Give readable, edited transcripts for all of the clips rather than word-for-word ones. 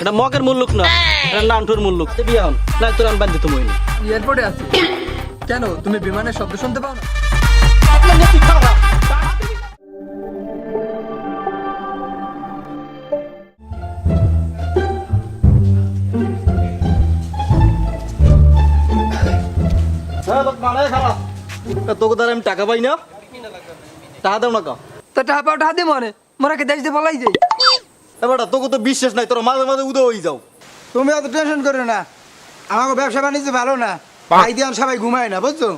এটা মগের মুল্লুক না, এটা নান্টুর মুল্লুক। বিয়ে হন না, তোর আমি বান্ধি তুমি এয়ারপোর্টে আছি। কেন তুমি বিমানের শব্দ শুনতে পাও না? তোকে দ্বারা আমি টাকা পাই না, টাকা দাও না কা। তো টাকা পাও টাকা দিয়ে মনে মোরাকে দেশ দিয়ে বলাই যাই। এবার তোকে তো বিশ্বাস নাই, তোরা মাঝে মাঝে উদয় হয়ে যাও। তুমি অত টেনশন করো না, আমাকে ব্যবসা বাণিজ্য ভালো না, ভাই দিয়ে সবাই ঘুমায় না, বুঝছো?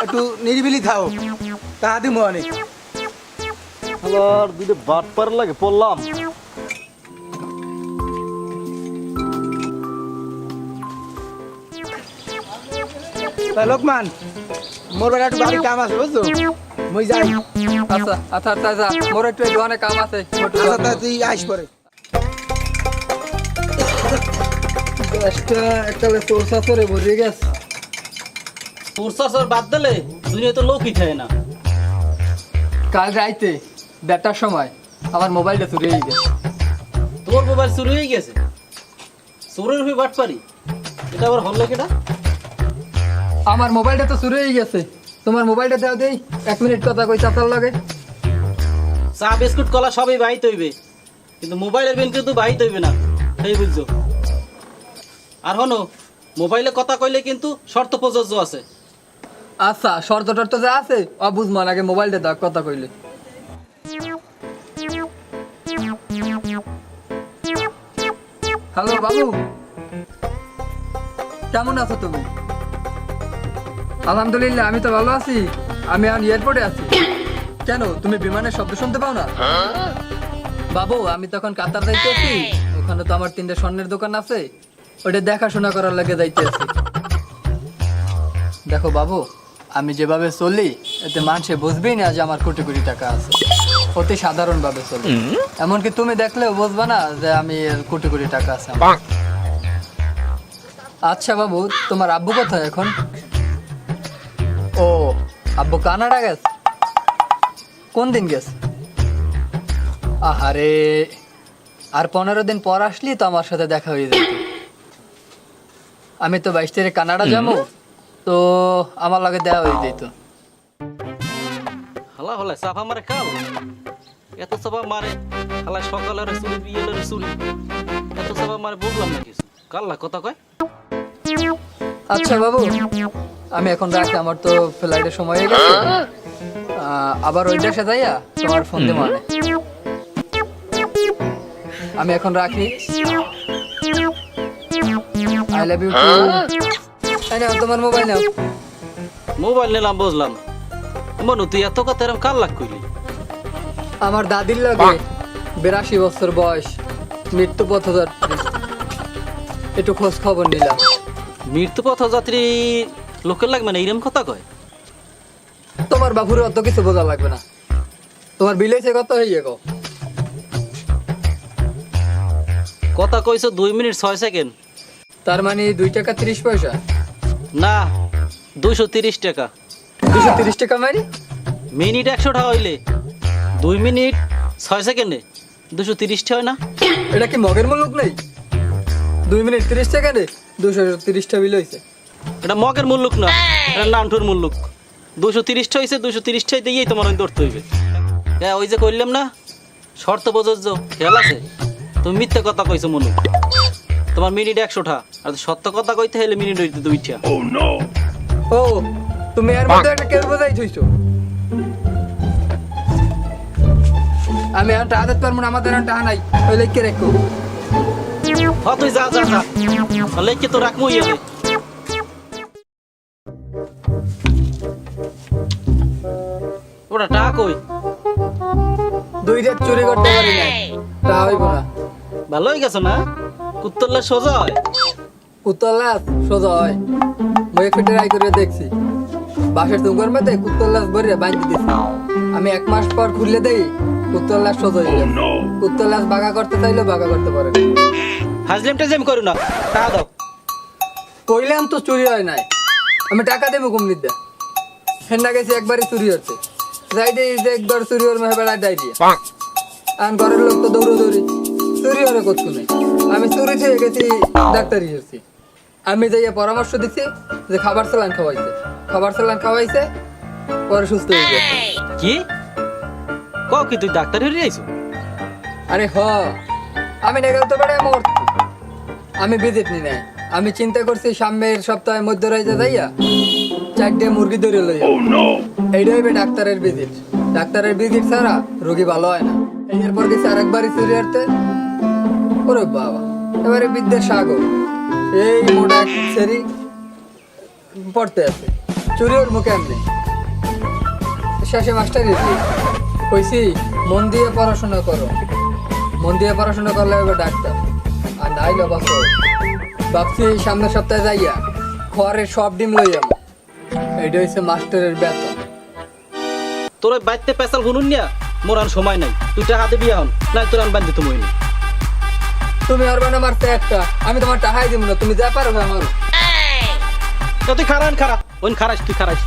একটু নিরিবিলি থাও, টাকা দিব অনেক। আবার দুটো বাট পার লাগে পড়লাম। লোকমান, মোর বেলা একটু বাড়ির কাম আছে, বুঝছো? মুই যাই। আচ্ছা আচ্ছা আচ্ছা আচ্ছা, মোর একটু এই দোকানে কাম আছে। আচ্ছা তা তুই আইস পরে। একটা তোরসা করে ভরে গেছে। তোর শাশুর বাদ দিলে দুনিয়া তো লোকই থাকে না। কাল রাইতে 1:30টার সময় আমার মোবাইলটা চুরি হয়ে গেছে। তোর মোবাইল চুরি হয়ে গেছে? চোরের হয়ে বাট পারি, এটা আবার হল কেটা? আমার মোবাইলটা তো চুরি হয়ে গেছে। তোমার মোবাইলটা দাও দেই, 1 মিনিট কথা কই চাচার লাগে। চা বিস্কুট কলা সবই বাহিত হইবে, কিন্তু মোবাইলের বিল কিন্তু বাহিত হইবে না, সেই বুঝছো? আর হনো, মোবাইলে কথা কইলে কিন্তু শর্ত প্রযোজ্য আছে। আচ্ছা শর্ত টর্ত যা আছে বুঝমান, আগে মোবাইলটা দাও কথা কইলে। হ্যালো বাবু, কেমন আছো তুমি? আলহামদুলিল্লাহ, আমি তো ভালো আছি। আমি এখন এয়ারপোর্টে আছি। কেন তুমি বিমানের শব্দ শুনতে পাও না? বাবু আমি তখন কাতার যাইতেছি, ওখানে তো আমার 3টে স্বর্ণের দোকান আছে, ওটা দেখাশোনা করার লাগে যাইতেছি। দেখো বাবু, আমি যেভাবে চলি এতে মানুষে বুঝবেই না যে আমার কোটি কোটি টাকা আছে। অতি সাধারণ ভাবে চলি, এমনকি তুমি দেখলেও বুঝবা না যে আমি কোটি কোটি টাকা আছে আমার। আচ্ছা বাবু, তোমার আব্বু কোথায় এখন? ও, আব্বু কানাডা গেছে? কোন দিন গেছে? আহারে, আর 15 দিন পর আসলি তো আমার সাথে দেখা হয়ে যেত। আমি তো 22 তারিখে কানাডা যাবো, তো আমার লাগে দেওয়া হয়ে যেত। হালা হলে চাপা মারে কাল, এত চাপা মারে হালা সকালের চুরি বিয়েলের চুরি, এত চাপা মারে বুঝলাম না কিছু। কাল্লা কথা কয়। আচ্ছা বাবু, আমি এখন রাখি, আমার তো ফ্লাইটের সময় হয়ে গেছে। আবার ওই দেশে যাইয়া তোমার ফোন দিয়ে মানে আমি এখন রাখি। I love you too. এই নাও তোমার মোবাইল নাও। মোবাইল নিলাম বুঝলাম, মনু তুই এত কথা এরকম কাল লাগ কইলি? আমার দাদির লাগে 82 বছর বয়স, মৃত্যু পথযাত্রী, একটু খোঁজ খবর নিলাম। মৃত্যু পথযাত্রী লোকের লাগবে না এরকম কথা কয়? তোমার বাবুর অত কিছু বোঝা লাগবে না। তোমার বিলেছে কত হইয়ে গো? কথা কইছো 2 মিনিট 6 সেকেন্ড। তার মানে 2 টাকা 30 পয়সা? না, 230 টাকা। 230 টাকা মানে? মিনিট 100 টাকা হইলে 2 মিনিট 6 সেকেন্ডে 230 টা হয় না? এটা কি মগের মুলুক নেই? 2 মিনিট 30 সেকেন্ডে 230 টা বিল হইছে। এটা মগের মুল্লুক না, এটা নান্টুর মুল্লুক। 230 টা হইছে, 230 টাই দিয়েই তোমার ধরতে হইবে। হ্যাঁ, ওই যে কইলাম না শর্ত প্রযোজ্য, খেয়াল আছে? তুমি মিথ্যে কথা কইছো মনু, তোমার মিনিট 100 টা, আর সত্য কথা কইতে হলে মিনিট হইতে 2টা। ও, তুমি এর মধ্যে একটা কেউ বোঝাই থইছো। আমি আর টাকা দিতে পারবো না, আমাদের আর টাকা নাই, ওই লেখকে রেখো। হ্যাঁ তুই যা যা যা, লেখকে তো রাখবো ইয়ারে। ওটা টাকা কই? 2 রাত চুরি করতে পারি না, তা হইব না। ভালো হয়ে গেছে না? কুত্তরলে সোজা হয়। কুত্তলাস সোজা হয়, মই একটু ট্রাই করে দেখছি। বাসের তুঙ্গর মধ্যে কুত্তলাস ভরে বাঁধি দিছি। আমি 1 মাস পর খুললে দেই কুত্তলাস সোজা হয়ে গেছে। কুত্তলাস বাগা করতে চাইলেও বাগা করতে পারে না। হাজলেম টাজলেম করু না, টাকা দাও। কইলাম তো চুরি হয় নাই, আমি টাকা দেবো কুমলির দা। ফেন্ডা গেছি একবারই চুরি হচ্ছে, যাই দেই যে একবার চুরি ওর মেহে বেড়ায় যাই দিয়ে। আর ঘরের লোক তো দৌড়ো দৌড়ি, চুরি হলে করছু নেই, আমি চুরি থেকে গেছি ডাক্তারি হচ্ছি। আমি যাইয়া পরামর্শ দিছি যে খাবার স্যালাইন খাওয়াইছে পরে সুস্থ হয়ে গেছে। কি কি তুই ডাক্তার হয়ে আইছো? আরে আমি না গেলে তো বেড়ে মর। আমি ভিজিট নি নাই, আমি চিন্তা করছি সামনের সপ্তাহের মধ্যে রয়েছে যাইয়া 4টে মুরগি ধরে লইয়া। এইটা হইবে ডাক্তারের ভিজিট। ডাক্তারের ভিজিট ছাড়া রোগী ভালো হয় না। এরপর গেছি আরেকবারই চুরি হারতে। ওরে বাবা, এবারে বিদ্যা সাগর এই মোটা সেরি পড়তে আছে, চুরি ওর মুখে এমনি। শেষে মাস্টারই কইছি মন দিয়ে পড়াশোনা করো, মন দিয়ে পড়াশোনা করলে হবে ডাক্তার, আর নাইলে বাসো। ভাবছি সামনের সপ্তাহে যাইয়া ঘরের সব ডিম লই যাবো। এইটা হচ্ছে মাস্টারের বেতন। তোর ওই বাইতে পেশাল গুনুন নিয়া মোর আর সময় নাই। তুই টাকা দিবি এখন, নাই তোর আন বান্ধি তুমি। তুমি আর বানা মারতে একটা, আমি তোমার টাকাই দিব না, তুমি যা পারো আমার। তুই খারাপ ওই খারাস, তুই খারাস।